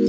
Hi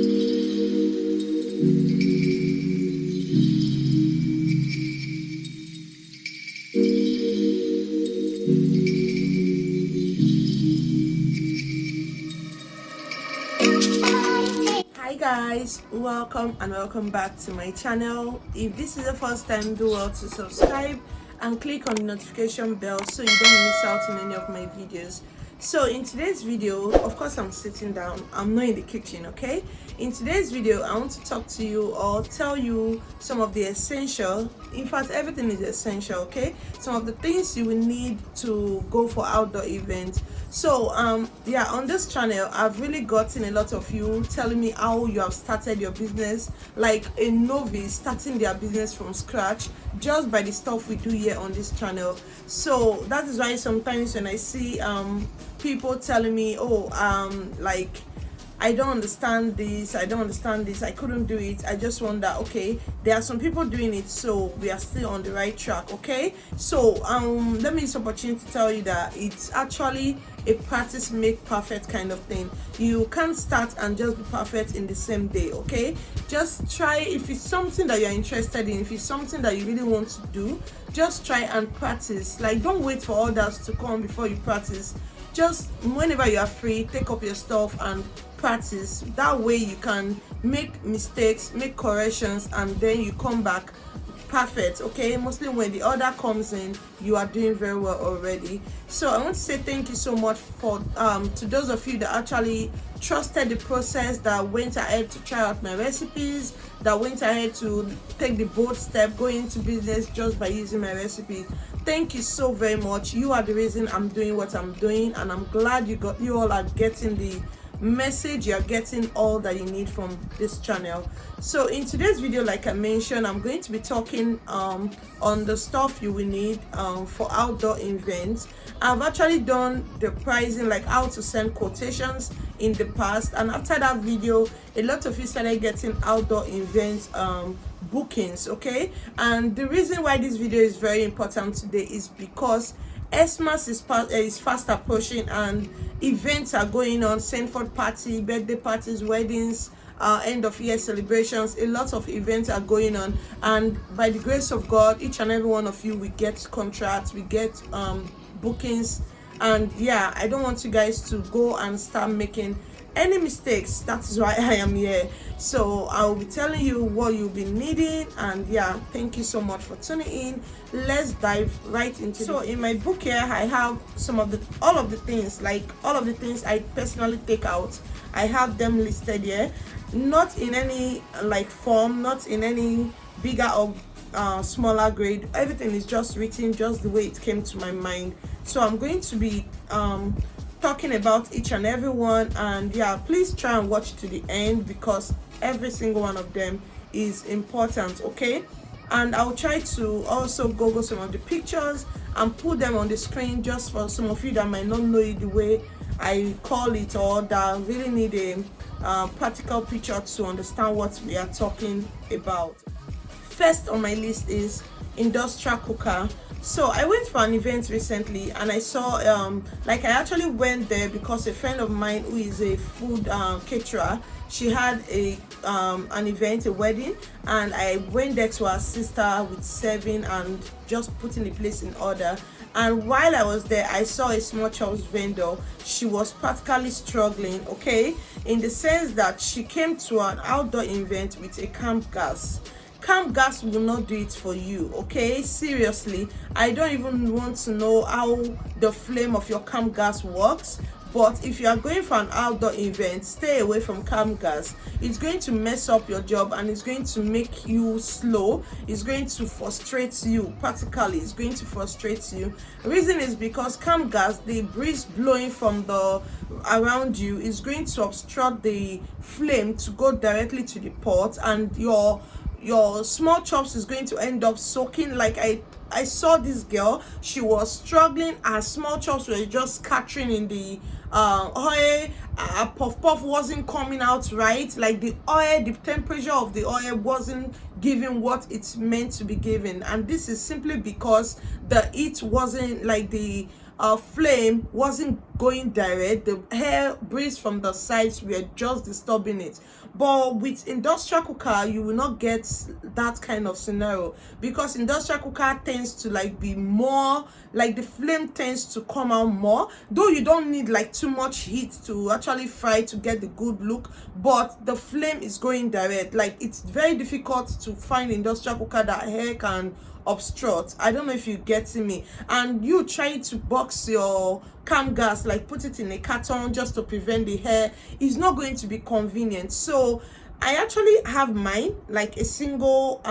guys, welcome back to my channel. If this is the first time, do well to subscribe and click on the notification bell so you don't miss out on any of my videos. So in today's video, of course I'm sitting down, I'm not in the kitchen, okay? In today's video, I want to talk to you or tell you some of the essential, in fact everything is essential, okay? Some of the things you will need to go for outdoor events. So yeah, on this channel I've really gotten a lot of you telling me how you have started your business, like a novice starting their business from scratch just by the stuff we do here on this channel. So that is why sometimes when I see people telling me, oh, like I don't understand this, I couldn't do it, I just wonder, okay, there are some people doing it, so we are still on the right track, okay? So let me use this opportunity to tell you that it's actually a practice make perfect kind of thing. You can't start and just be perfect in the same day, okay? Just try. If it's something that you're interested in, if it's something that you really want to do, just try and practice. Like, don't wait for others to come before you practice. Just whenever you are free, take up your stuff and practice. That way you can make mistakes, make corrections, and then you come back perfect, okay? Mostly when the order comes in, you are doing very well already. So I want to say thank you so much for to those of you that actually trusted the process, that went ahead to try out my recipes, that went ahead to take the bold step going into business just by using my recipes. Thank you so very much. You are the reason I'm doing what I'm doing, and I'm glad you all are getting the message. You're getting all that you need from this channel. So in today's video, like I mentioned, I'm going to be talking on the stuff you will need for outdoor events. I've actually done the pricing, like how to send quotations in the past, and after that video a lot of you started getting outdoor events bookings, okay? And the reason why this video is very important today is because Xmas is fast approaching and events are going on. Sanford party, birthday parties, weddings, end of year celebrations, a lot of events are going on, and by the grace of God, each and every one of you, we get contracts, we get bookings. And yeah, I don't want you guys to go and start making any mistakes. That is why I am here. So I will be telling you what you'll be needing, and yeah, thank you so much for tuning in. Let's dive right into it. So in my book here, I have all of the things I personally take out. I have them listed here, not in any like form, not in any bigger or smaller grade. Everything is just written just the way it came to my mind. So I'm going to be talking about each and every one, and yeah, please try and watch to the end because every single one of them is important, okay? And I'll try to also Google some of the pictures and put them on the screen just for some of you that might not know it the way I call it, or that really need a practical picture to understand what we are talking about. First on my list is industrial cooker. So I went for an event recently and I saw like I actually went there because a friend of mine who is a food caterer, she had an event, a wedding, and I went there to assist her with serving and just putting the place in order. And while I was there, I saw a small CHOPS vendor. She was practically struggling, okay, in the sense that she came to an outdoor event with a camp gas. Camp gas will not do it for you, okay? Seriously, I don't even want to know how the flame of your camp gas works, but if you are going for an outdoor event, stay away from camp gas. It's going to mess up your job and it's going to make you slow. It's going to frustrate you. Practically, it's going to frustrate you. The reason is because camp gas, the breeze blowing from the around you is going to obstruct the flame to go directly to the pot, and your small chops is going to end up soaking. Like I saw this girl, she was struggling, her small chops were just scattering in the oil. Puff wasn't coming out right, like the oil, the temperature of the oil wasn't giving what it's meant to be given, and this is simply because the heat wasn't, like the flame wasn't going direct. The air breeze from the sides were just disturbing it. But with industrial cooker, you will not get that kind of scenario, because industrial cooker tends to like be more like, the flame tends to come out more, though you don't need like too much heat to actually fry to get the good look, but the flame is going direct. Like, it's very difficult to find industrial cooker that air can obstruct. I don't know if you getting me. And you try to box your cam gas, like put it in a carton just to prevent the hair, is not going to be convenient. So I actually have mine like a single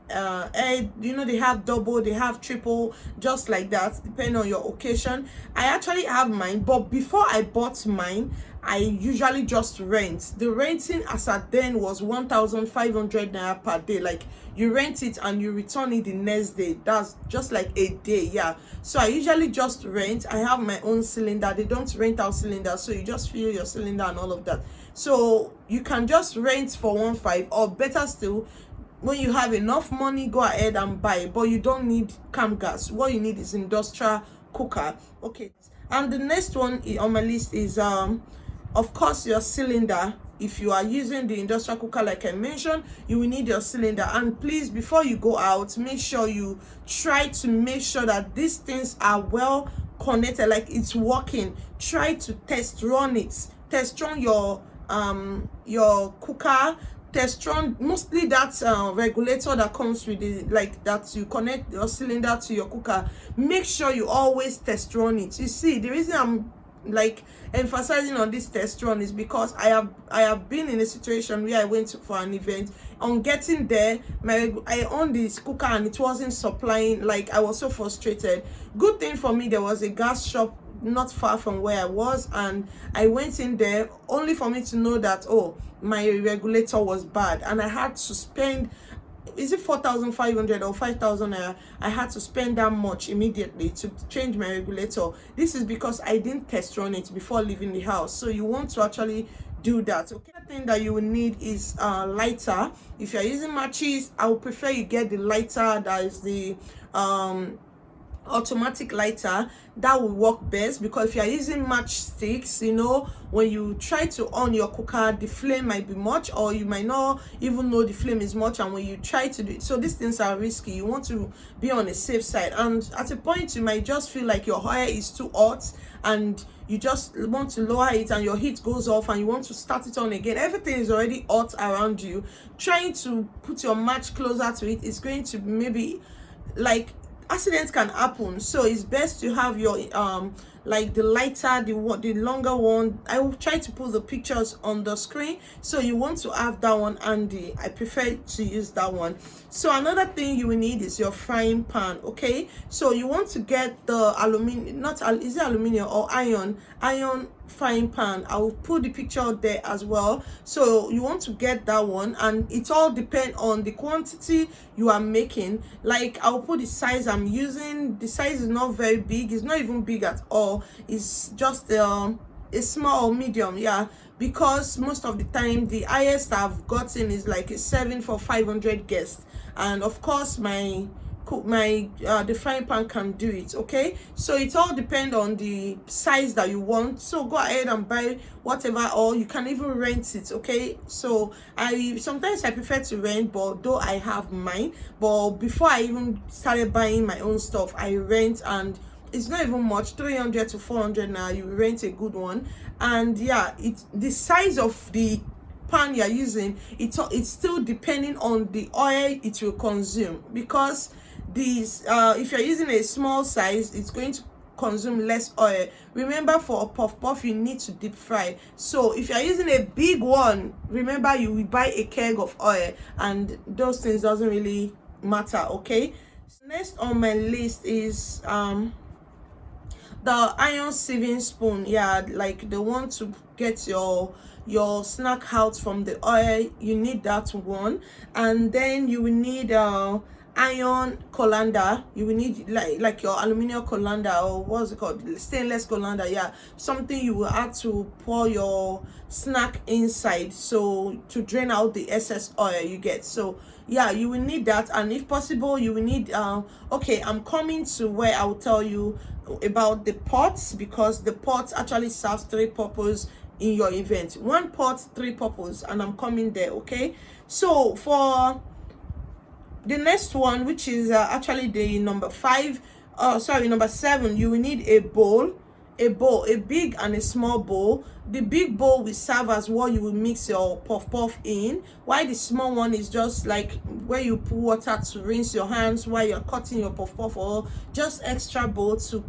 air, you know, they have double, they have triple, just like that, depending on your occasion. I actually have mine, but before I bought mine, I usually just rent. The renting as at then was 1,500 naira per day. Like, you rent it and you return it the next day. That's just like a day. Yeah, so I usually just rent. I have my own cylinder. They don't rent out cylinders, so you just fill your cylinder and all of that. So you can just rent for 1,500, or better still, when you have enough money, go ahead and buy. But you don't need cam gas. What you need is industrial cooker. Okay, and the next one on my list is of course your cylinder. If you are using the industrial cooker, like I mentioned, you will need your cylinder. And please, before you go out, make sure you try to make sure that these things are well connected, like it's working. Try to test run it, test run your cooker, test run mostly that regulator that comes with the, like, that you connect your cylinder to your cooker. Make sure you always test run it. You see, the reason I'm like emphasizing on this test run is because I have been in a situation where I went for an event. On getting there, I owned this cooker and it wasn't supplying. Like, I was so frustrated. Good thing for me, there was a gas shop not far from where I was, and I went in there only for me to know that, oh, my regulator was bad, and I had to spend, is it 4,500 or 5,000 naira? I had to spend that much immediately to change my regulator. This is because I didn't test run it before leaving the house. So you want to actually do that. Okay, the thing that you will need is lighter. If you're using matches, I would prefer you get the lighter that is the automatic lighter. That will work best, because if you are using matchsticks, you know, when you try to on your cooker, the flame might be much, or you might not even know the flame is much, and when you try to do it, so these things are risky. You want to be on a safe side, and at a point you might just feel like your hair is too hot and you just want to lower it, and your heat goes off and you want to start it on again. Everything is already hot around you. Trying to put your match closer to it is going to maybe, like, accidents can happen. So it's best to have your like the lighter, the longer one. I will try to put the pictures on the screen, so you want to have that one handy. I prefer to use that one. So another thing you will need is your frying pan. Okay, so you want to get the aluminum, not is it aluminum or iron frying pan. I will put the picture out there as well. So you want to get that one, and it all depends on the quantity you are making. Like, I will put the size I'm using. The size is not very big, it's not even big at all, it's just a small or medium. Yeah, because most of the time the highest I've gotten is like a 7 for 500 guests, and of course my the frying pan can do it. Okay, so it all depends on the size that you want. So go ahead and buy whatever, or you can even rent it. Okay, so sometimes I prefer to rent, but though I have mine, but before I even started buying my own stuff, I rent, and it's not even much, 300 to 400 now. You rent a good one. And yeah, it's the size of the pan you're using, it's still depending on the oil it will consume, because these if you're using a small size, it's going to consume less oil. Remember, for a puff you need to deep fry. So if you're using a big one, remember, you will buy a keg of oil, and those things doesn't really matter. Okay, next on my list is the iron sieving spoon. Yeah, like the one to get your snack out from the oil. You need that one. And then you will need iron colander. You will need like your aluminum colander, or what's it called, stainless colander, yeah, something you will have to pour your snack inside, so to drain out the excess oil you get. So yeah, you will need that. And if possible, you will need okay, I'm coming to where I will tell you about the pots, because the pot actually serves three purposes in your event. One pot, three purpose, and I'm coming there. Okay, so for the next one, which is actually the number 7, you will need a bowl, a big and a small bowl. The big bowl will serve as what you will mix your puff puff in, while the small one is just like where you put water to rinse your hands while you're cutting your puff puff, or just extra bowl to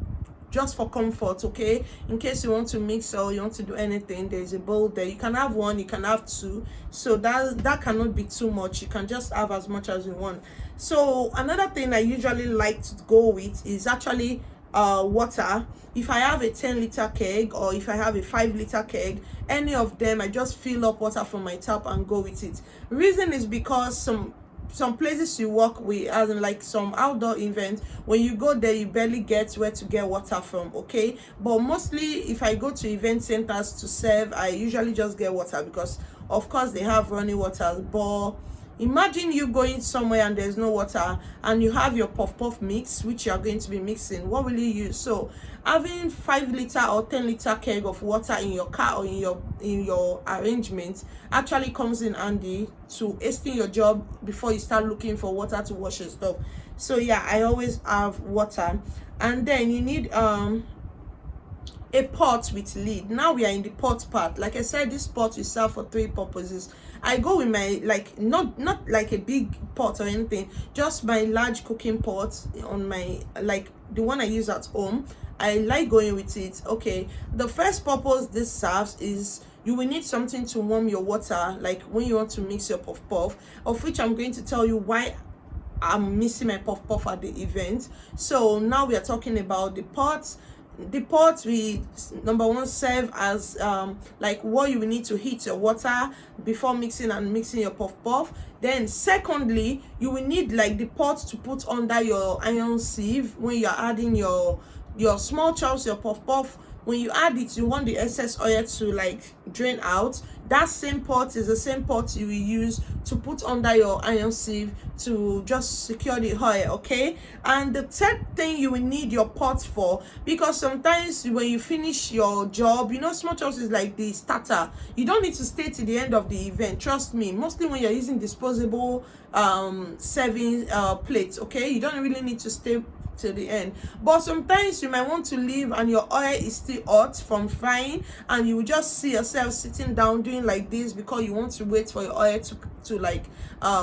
just for comfort. Okay, in case you want to mix or you want to do anything, there's a bowl there. You can have one, you can have two, so that cannot be too much. You can just have as much as you want. So another thing I usually like to go with is actually water. If I have a 10-liter keg, or if I have a 5-liter keg, any of them, I just fill up water from my tap and go with it. Reason is because some places you work with, as in like some outdoor events, when you go there you barely get where to get water from. Okay, but mostly if I go to event centers to serve, I usually just get water, because of course they have running water. But imagine you going somewhere and there's no water, and you have your puff puff mix which you are going to be mixing. What will you use? So having 5-liter or 10-liter keg of water in your car or in your arrangement actually comes in handy to hasten your job before you start looking for water to wash your stuff. So yeah, I always have water. And then you need a pot with lid. Now we are in the pot part. Like I said, this pot will serve for three purposes. I go with my, like, not like a big pot or anything, just my large cooking pot on my, like the one I use at home. I like going with it. Okay, the first purpose this serves is you will need something to warm your water, like when you want to mix your puff puff, of which I'm going to tell you why I'm missing my puff puff at the event. So now we are talking about the pots. The pots we, number one, serve as like what you will need to heat your water before mixing your puff puff. Then secondly, you will need like the pot to put under your iron sieve when you're adding your small chops, your puff puff. When you add it, you want the excess oil to like drain out. That same pot is the same pot you will use to put under your iron sieve to just secure the oil. Okay, and the third thing you will need your pot for, because sometimes when you finish your job, you know, small chops is like the starter. You don't need to stay to the end of the event, trust me. Mostly when you're using disposable serving plates, okay, you don't really need to stay till the end. But sometimes you might want to leave and your oil is still hot from frying, and you will just see yourself sitting down doing like this because you want to wait for your oil to like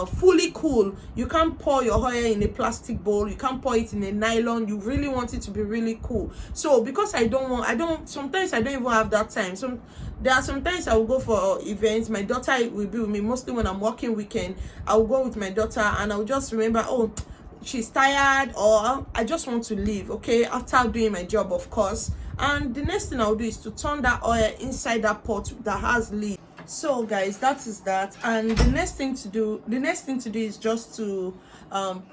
fully cool. You can't pour your oil in a plastic bowl, you can't pour it in a nylon. You really want it to be really cool. So because sometimes I don't even have that time. There are sometimes I will go for events, my daughter will be with me. Mostly when I'm working weekend, I will go with my daughter, and I will just remember, oh, she's tired, or I just want to leave, okay, after doing my job, of course. And the next thing I'll do is to turn that oil inside that pot that has lid. So guys, that is that. And the next thing to do is just to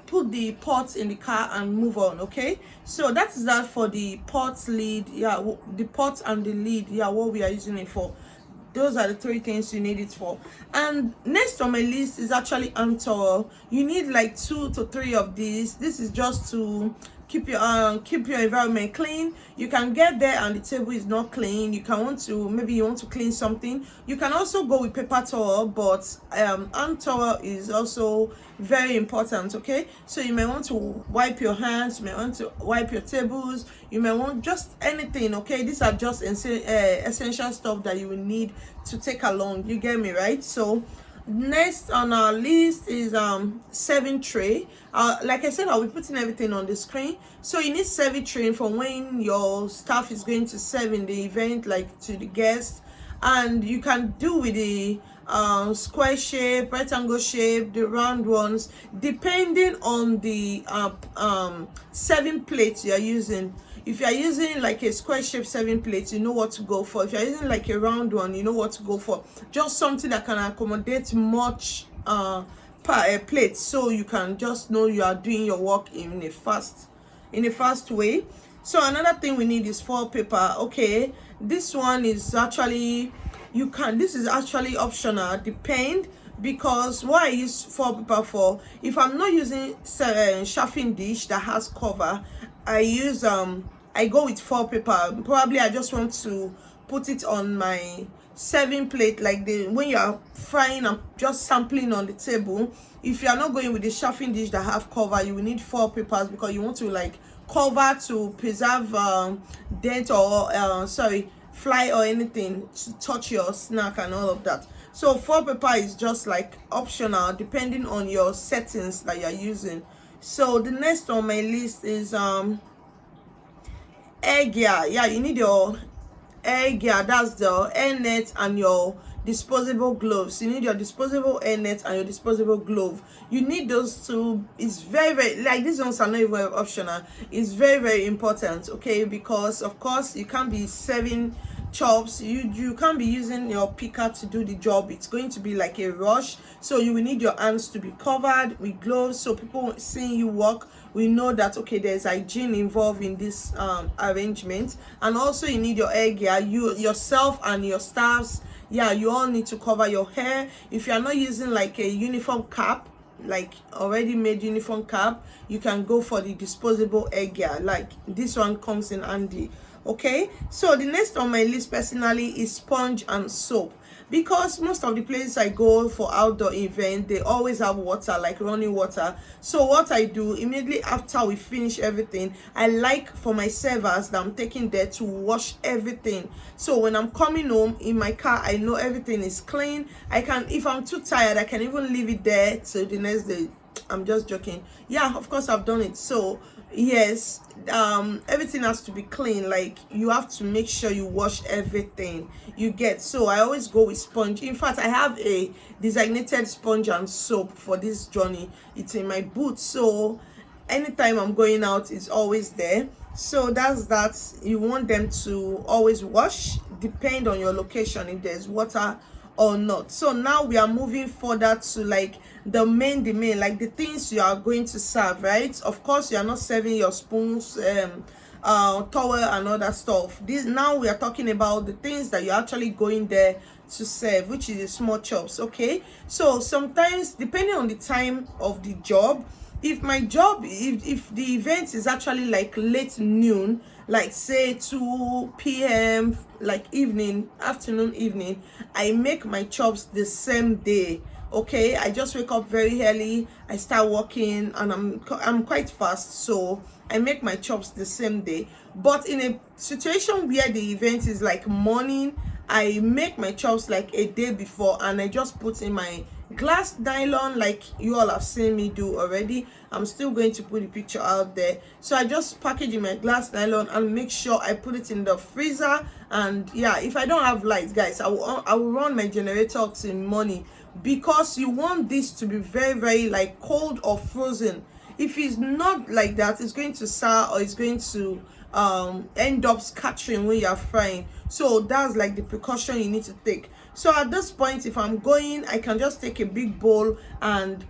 put the pot in the car and move on. Okay, so that is that for the pot lid. Yeah, the pot and the lid, yeah, what we are using it for. Those are the three things you need it for. And next on my list is actually hand towel. You need like 2 to 3 of these. This is just to keep your environment clean. You can get there and the table is not clean. Maybe you want to clean something. You can also go with paper towel, but hand towel is also very important. Okay, so you may want to wipe your hands, you may want to wipe your tables, you may want just anything. Okay, these are just essential stuff that you will need to take along. You get me, right? So next on our list is serving tray. Like I said, I'll be putting everything on the screen. So you need serving tray for when your staff is going to serve in the event, like to the guests. And you can do with the square shape, rectangle shape, the round ones, depending on the serving plate you're using. If you're using like a square shape serving plate, you know what to go for. If you're using like a round one, you know what to go for. Just something that can accommodate much plate, so you can just know you are doing your work in a fast way. So another thing we need is foil paper. Okay, this one is actually, this is actually optional, depend, because what I use foil paper for, if I'm not using chafing dish that has cover, I use I go with foil paper. Probably I just want to put it on my serving plate, like the when you are frying and just sampling on the table. If you are not going with the chafing dish that have cover, you will need foil papers, because you want to like cover to preserve dent or fly or anything to touch your snack and all of that. So foil paper is just like optional depending on your settings that you're using. So the next on my list is air gear. Yeah, you need your air gear, that's the air net and your disposable gloves. You need your disposable air net and your disposable glove. You need those two. It's very like, these ones are not even optional. It's very important, okay, because of course you can't be serving chops, you can't be using your picker to do the job. It's going to be like a rush, so you will need your hands to be covered with gloves, so people seeing you work, we know that okay, there's hygiene involved in this arrangement. And also you need your air gear. You yourself and your staffs, yeah, you all need to cover your hair. If you are not using like a uniform cap, like already made uniform cap, you can go for the disposable air gear. Like this one comes in handy. Okay, so the next on my list personally is sponge and soap, because most of the places I go for outdoor event, they always have water, like running water. So what I do immediately after we finish everything, I like for my servers that I'm taking there to wash everything. So when I'm coming home in my car, I know everything is clean. I can, if I'm too tired, I can even leave it there till the next day. I'm just joking. Yeah, of course I've done it. So yes, everything has to be clean. Like you have to make sure you wash everything you get. So I always go with sponge. In fact, I have a designated sponge and soap for this journey. It's in my boot, so anytime I'm going out, it's always there. So that's that. You want them to always wash, depend on your location, if there's water or not. So now we are moving further to like the main like the things you are going to serve, right? Of course you are not serving your spoons, towel and other stuff. This, now we are talking about the things that you're actually going there to serve, which is the small chops. Okay, so sometimes depending on the time of the job, if my job, if the event is actually like late noon, like say 2 p.m, like afternoon evening, I make my chops the same day. Okay, I just wake up very early, I start working, and I'm quite fast, so I make my chops the same day. But in a situation where the event is like morning, I make my chops like a day before, and I just put in my glass nylon, like you all have seen me do already. I'm still going to put the picture out there. So I just package in my glass nylon and make sure I put it in the freezer. And yeah, if I don't have lights, guys, I will run my generator till morning, because you want this to be very like cold or frozen. If it's not like that, it's going to sour, or it's going to end up scattering when you're frying. So that's like the precaution you need to take. So at this point, if I'm going, I can just take a big bowl and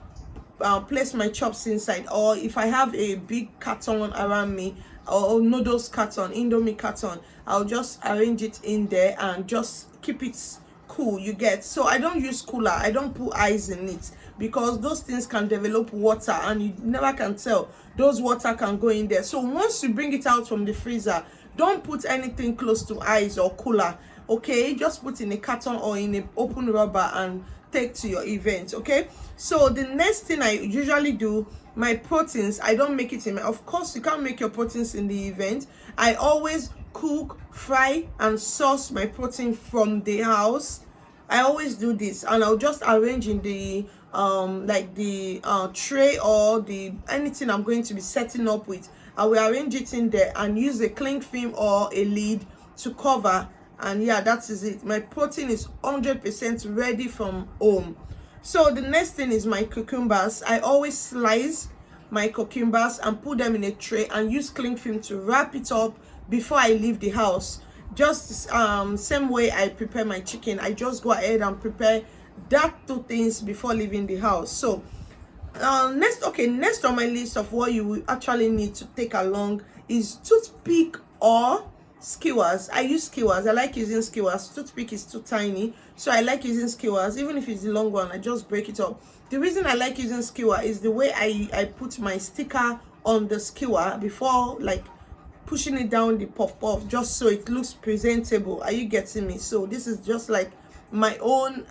place my chops inside. Or if I have a big carton around me, or noodles carton, Indomie carton, I'll just arrange it in there and just keep it cool, you get. So I don't use cooler, I don't put ice in it, because those things can develop water and you never can tell. Those water can go in there. So once you bring it out from the freezer, don't put anything close to ice or cooler. Okay, just put in a carton or in an open rubber and take to your event. Okay, so the next thing I usually do, my proteins, I don't make it in my, of course you can't make your proteins in the event. I always cook, fry and sauce my protein from the house. I always do this, and I'll just arrange in the like the tray, or the anything I'm going to be setting up with. I will arrange it in there and use a cling film or a lid to cover. And yeah, that is it. My protein is 100% ready from home. So the next thing is my cucumbers. I always slice my cucumbers and put them in a tray and use cling film to wrap it up before I leave the house. Just same way I prepare my chicken, I just go ahead and prepare that two things before leaving the house. So Next on my list of what you will actually need to take along is toothpick or skewers. I use skewers. I like using skewers. Toothpick is too tiny, so I like using skewers. Even if it's the long one, I just break it up. The reason I like using skewer is the way I put my sticker on the skewer before, like, pushing it down the puff, just so it looks presentable. Are you getting me? So this is just like my own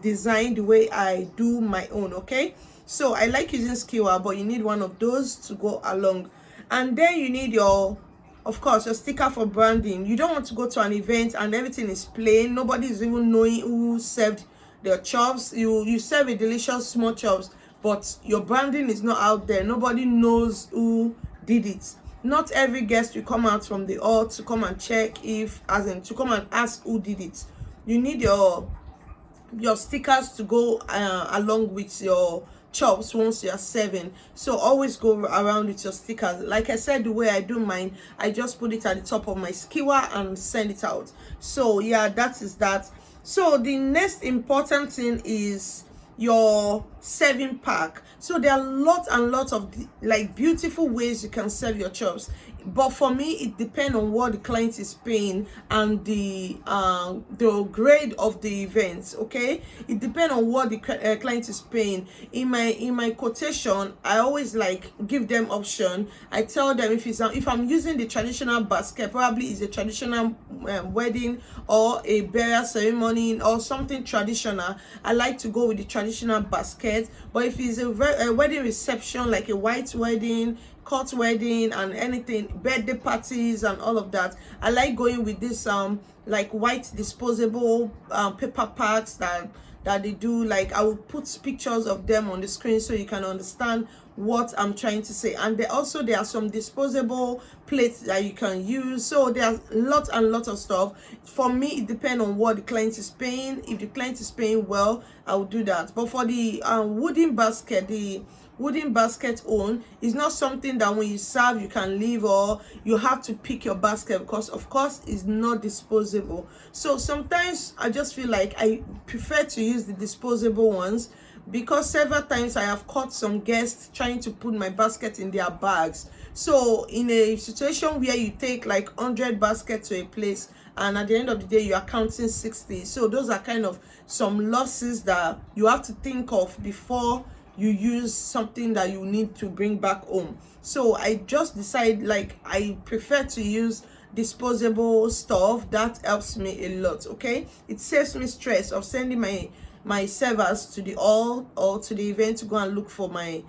design, the way I do my own. Okay, so I like using skewer, but you need one of those to go along. And then you need your, of course, your sticker for branding. You don't want to go to an event and everything is plain, nobody is even knowing who served their chops. You serve a delicious small chops, but your branding is not out there, nobody knows who did it. Not every guest will come out from the hall to come and check, if, as in, to come and ask who did it. You need your stickers to go along with your chops once you are serving. So always go around with your stickers. Like I said, the way I do mine, I just put it at the top of my skewer and send it out. So yeah, that is that. So the next important thing is your serving pack. So there are lots and lots of like beautiful ways you can serve your chops, but for me it depends on what the client is paying and the grade of the events. Okay, it depends on what the client is paying. In my quotation, I always like give them option. I tell them if I'm using the traditional basket, probably is a traditional wedding or a burial ceremony or something traditional, I like to go with the traditional basket. But if it's a wedding reception, like a white wedding, court wedding, and anything, birthday parties and all of that, I like going with this like white disposable paper packs that they do. Like, I will put pictures of them on the screen so you can understand what I'm trying to say. And there are some disposable plates that you can use. So there's lots and lots of stuff. For me, it depends on what the client is paying. If the client is paying well, I will do that. But for the wooden basket, the wooden basket own is not something that when you serve you can leave, or you have to pick your basket, because of course it's not disposable. So sometimes I just feel like I prefer to use the disposable ones, because several times I have caught some guests trying to put my basket in their bags. So in a situation where you take like 100 baskets to a place, and at the end of the day you are counting 60, so those are kind of some losses that you have to think of before you use something that you need to bring back home. So I just decide, like, I prefer to use disposable stuff. That helps me a lot. Okay, it saves me stress of sending my servers to the hall or to the event to go and look for my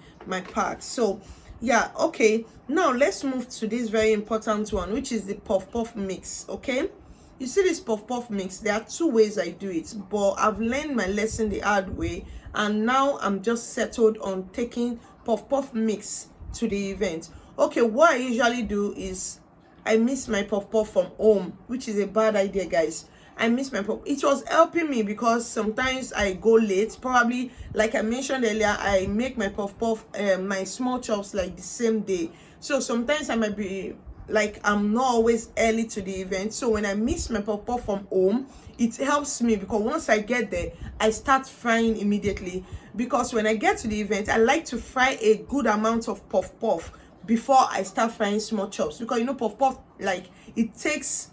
packs. So yeah, okay, now let's move to this very important one, which is the puff mix. Okay, you see this puff mix, there are two ways I do it, but I've learned my lesson the hard way, and now I'm just settled on taking puff mix to the event. Okay, what I usually do is I mix my puff from home, which is a bad idea, guys. I miss my puff. It was helping me because sometimes I go late. Probably, like I mentioned earlier, I make my puff my small chops like the same day. So sometimes I might be like, I'm not always early to the event. So when I miss my puff from home, it helps me, because once I get there, I start frying immediately. Because when I get to the event, I like to fry a good amount of puff before I start frying small chops, because you know puff like it takes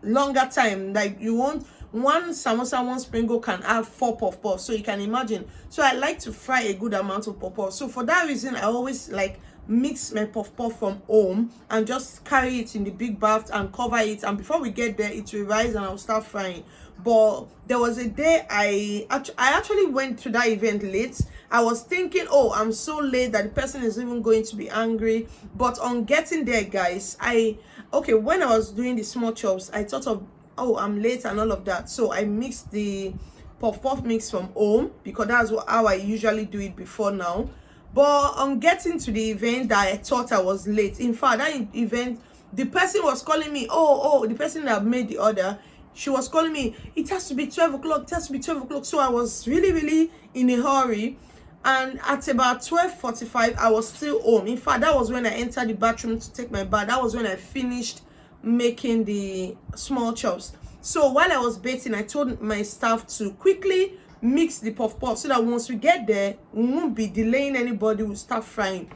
longer time. Like, you want one samosa, one spring roll can have 4 puff, so you can imagine. So I like to fry a good amount of puff. So for that reason, I always like mix my puff from home and just carry it in the big bath and cover it, and before we get there it will rise and I'll start frying. But there was a day I actually went to that event late. I was thinking, oh, I'm so late that the person is even going to be angry. But on getting there, guys, when I was doing the small chops, I thought of, oh, I'm late and all of that. So I mixed the puff mix from home, because that's how I usually do it before now. But on getting to the event, that I thought I was late. In fact, that event, the person was calling me, the person that made the order, she was calling me, it has to be 12 o'clock, it has to be 12 o'clock. So I was really in a hurry. And at about 12:45, I was still home. In fact, that was when I entered the bathroom to take my bath. That was when I finished making the small chops. So while I was bathing, I told my staff to quickly mix the puff puff so that once we get there, we won't be delaying anybody, we'll start frying.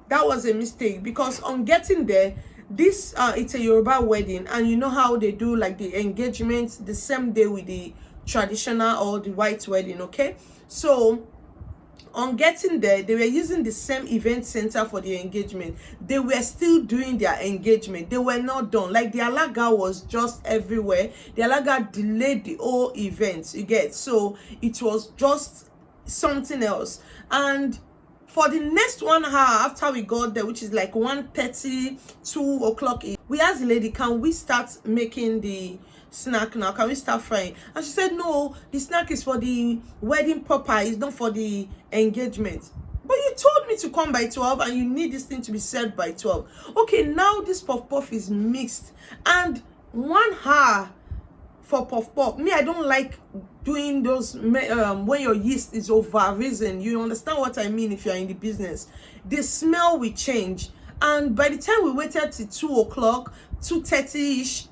That was a mistake, because on getting there, this it's a Yoruba wedding, and you know how they do like the engagement the same day with the traditional or the white wedding. Okay, so on getting there, they were using the same event center for the engagement. They were still doing their engagement. They were not done. Like the alaga was just everywhere. The alaga delayed the whole event, you get. So it was just something else. And for the next 1 hour after we got there, which is like 1:30, 2 o'clock, we asked the lady, can we start making the snack now? Can we start frying? And she said, no, the snack is for the wedding proper, it's not for the engagement. But you told me to come by 12 and you need this thing to be served by 12. Okay, now this puff puff is mixed, and 1 hour for puff puff. Me, I don't like doing those when your yeast is over risen. You understand what I mean? If you're in the business, the smell will change. And by the time we waited till 2 o'clock, 2:30ish,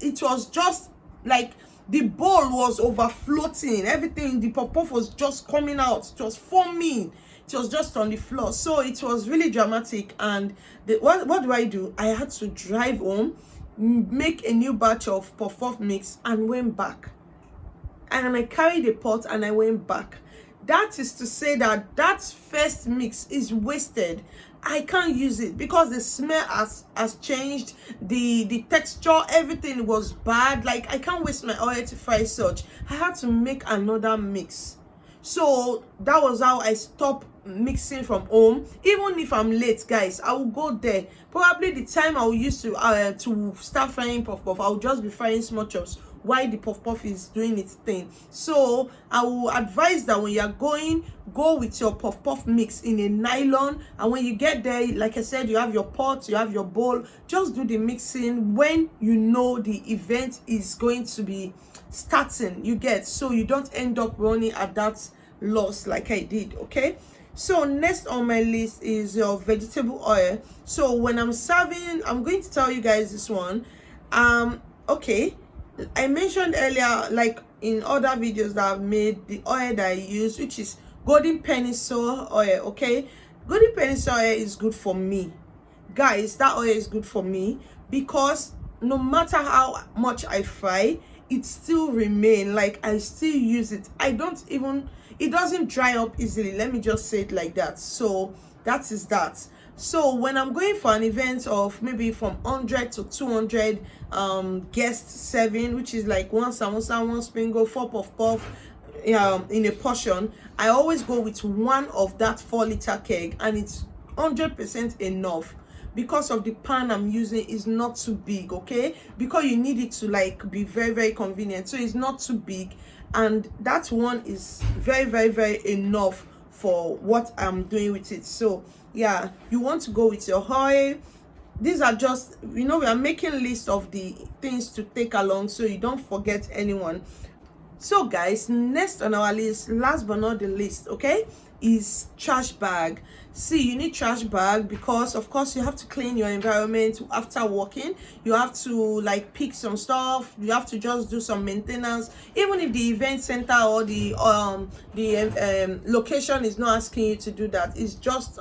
it was just like the bowl was overfloating. Everything, the puff puff was just coming out. It was foaming. It was just on the floor. So it was really dramatic. And what do? I had to drive home, make a new batch of puff puff mix, and went back. And I carried a pot and I went back. That is to say that that first mix is wasted. I can't use it because the smell has changed, the texture, everything was bad. Like, I can't waste my oil to fry such. I had to make another mix. So that was how I stopped mixing from home. Even if I'm late, guys, I will go there. Probably the time I will use to start frying puff puff, I will just be frying small chops while the puff puff is doing its thing. So I will advise that when you're going, go with your puff puff mix in a nylon, and when you get there, like I said, you have your pot, you have your bowl. Just do the mixing when you know the event is going to be starting, you get, so you don't end up running at that loss like I did. Okay, so next on my list is your vegetable oil. So when I'm serving, I'm going to tell you guys this one. Okay, I mentioned earlier, like in other videos that I've made, the oil that I use, which is golden penny soy oil. Okay, golden penny soy oil is good for me, guys. That oil is good for me because no matter how much I fry, it still remain. Like, I still use it. It doesn't dry up easily, let me just say it like that. So that is that. So when I'm going for an event of maybe from 100 to 200 guest serving, which is like 1 samosa, 1 spring roll, 4 puff puff in a portion, I always go with one of that 4-liter keg, and it's 100% enough because of the pan I'm using is not too big. Okay, because you need it to like be very, very convenient, so it's not too big, and that one is very, very, very enough for what I'm doing with it. So yeah, you want to go with your oil. These are just, we are making list of the things to take along so you don't forget anyone. So guys, next on our list, last but not the least, okay, is trash bag. See, you need trash bag because of course you have to clean your environment after working. You have to like pick some stuff, you have to just do some maintenance. Even if the event center or the location is not asking you to do that, it's just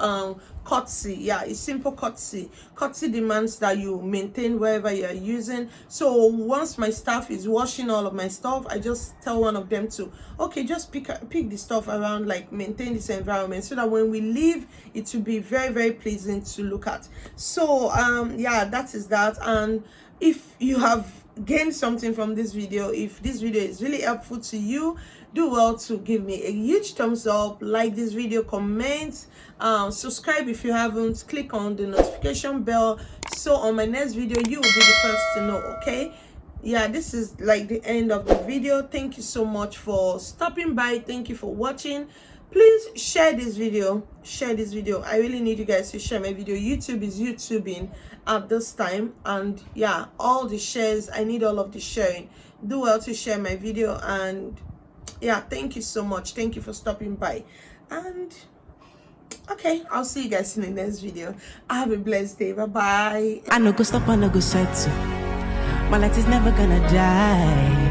courtesy. Yeah, it's simple courtesy. Courtesy demands that you maintain wherever you are using. So once my staff is washing all of my stuff, I just tell one of them to, okay, just pick the stuff around, like maintain this environment so that when we leave, it will be very, very pleasant to look at. So yeah, that is that. And if you have gained something from this video, if this video is really helpful to you, do well to give me a huge thumbs up, like this video, comment, subscribe if you haven't, click on the notification bell so on my next video you will be the first to know. Okay, yeah, this is like the end of the video. Thank you so much for stopping by. Thank you for watching. Please share this video. I really need you guys to share my video. YouTube is YouTubing at this time, and yeah, all the shares, I need all of the sharing. Do well to share my video, and yeah, thank you so much. Thank you for stopping by, and okay, I'll see you guys in the next video. Have a blessed day. Bye bye. I no go stop, I no go settle. My light is never gonna die.